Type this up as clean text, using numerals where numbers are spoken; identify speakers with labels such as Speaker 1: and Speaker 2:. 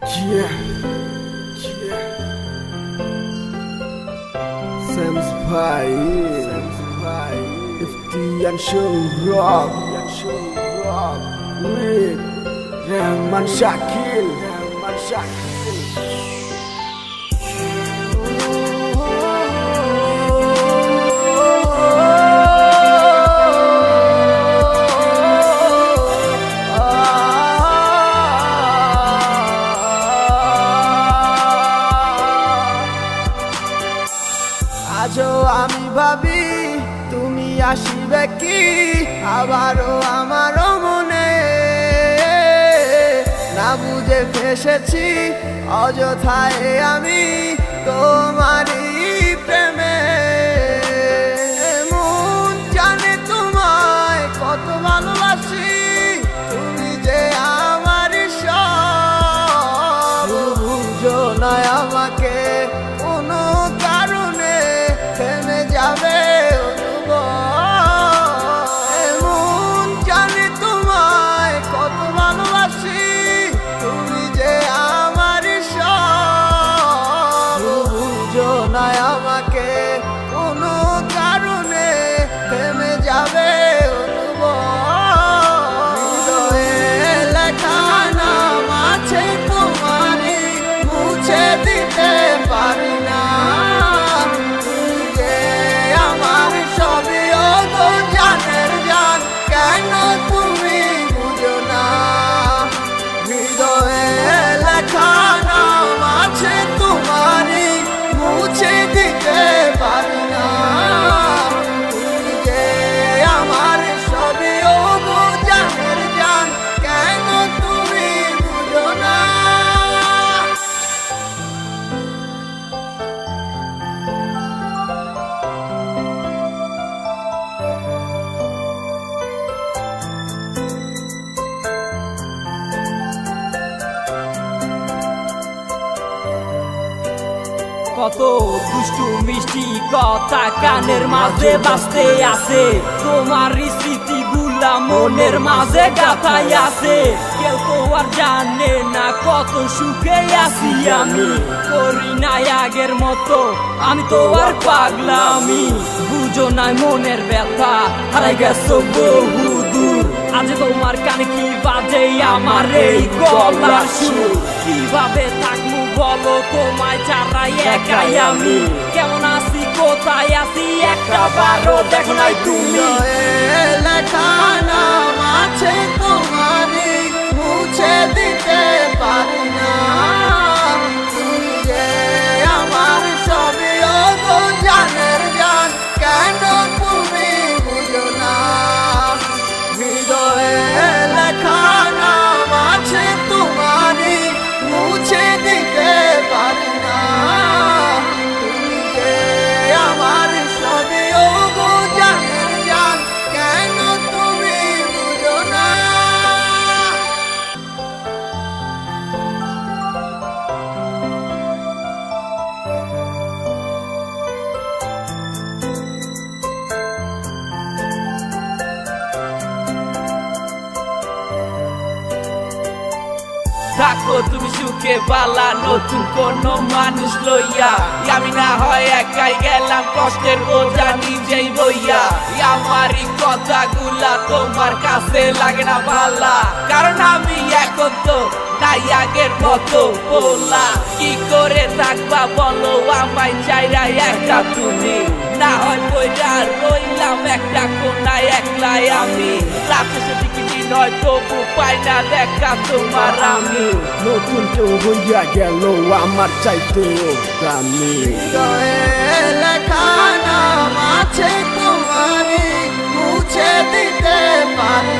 Speaker 1: Yeah, yeah. Sam's Pie, Iftian Rock, with Rahman Shakil. আজও আমি ভাবি তুমি আসিবে কি আবারও আমারও মনে, না বুঝে ফেসেছি অযথায় আমি তোমারই প্রেমে। মন জানে তোমায় কত ভালোবাসি, তুমি যে আমার সব। বুঝো না আমাকে কোনো কারণে থেমে যাবে মন জানে তোমায় কত ভালোবাসি, তুমি যে আমার সব। বুঝো না আমাকে কোনো কারণে থেমে যাবে হৃদয়ে লেখা নাম আছে তোমারই, মুছে দিতে পারি না। কেন তুমি বুঝো না হৃদয়ে লেখা নাম আছে তোমারই, মুছে দিতে পারি না। তুমি যে আমার সবই গো জানের জান, কেন তুমি বুঝো না।
Speaker 2: কত দুষ্টু মিষ্টি কথা কানের মাঝে বাজতে আছে, তোমার স্মৃতিগুলা মনের মাঝে গাথাই আছে। কেউ তো আর জানে না কত সুখে আছি আমি, করি নাই আগের মতো আমি তো আর পাগলামি। বুঝো নাই মনের ব্যথা, হারাই গেছো বহু দূর। আজ তোমার কানে কি বাজে আমার এই গলার সুর। কিভাবে থাকবো বলো তোমায় ছাড়াই একাই আমি, কেমন আছি কোথায় আছি একটা বারো দেখো নাই তুমি।
Speaker 1: লেখা নাম আছে তোমারই, মুছে দিতে পারি না। তুমি যে আমার সবই গো জানের জান, কেন তুমি বুঝো না হৃদয়ে লেখা নাম আছে তোমারই, মুছে দিতে পারি না। তুমি যে আমার সবই গো জানের জান, কেন তুমি বুঝো না।
Speaker 2: থাকো তুমি সুখে বালা নতুন কোন মানুষ লইয়া, আমি না হয় একাই গেলাম কষ্টের বোঝা নিজেই বইয়া। আমারই কথাগুলা তোমার কাছে লাগে না ভালা, কারণ আমি এখন তো নাই আগের মতো বলা। কি করে থাকবা বলো আমায় চাইরা একা তুমি, না হয় বইরা রইলাম একটা কোনায় একলাই আমি। রাতে সেদিকে নয় তবু পাই না দেখা তোমার আমি,
Speaker 1: নতুন কেউ হইয়া গেল আমার চাইতেও দামি। হৃদয়ে লেখা নাম আছে তোমারই, মুছে দিতে পারি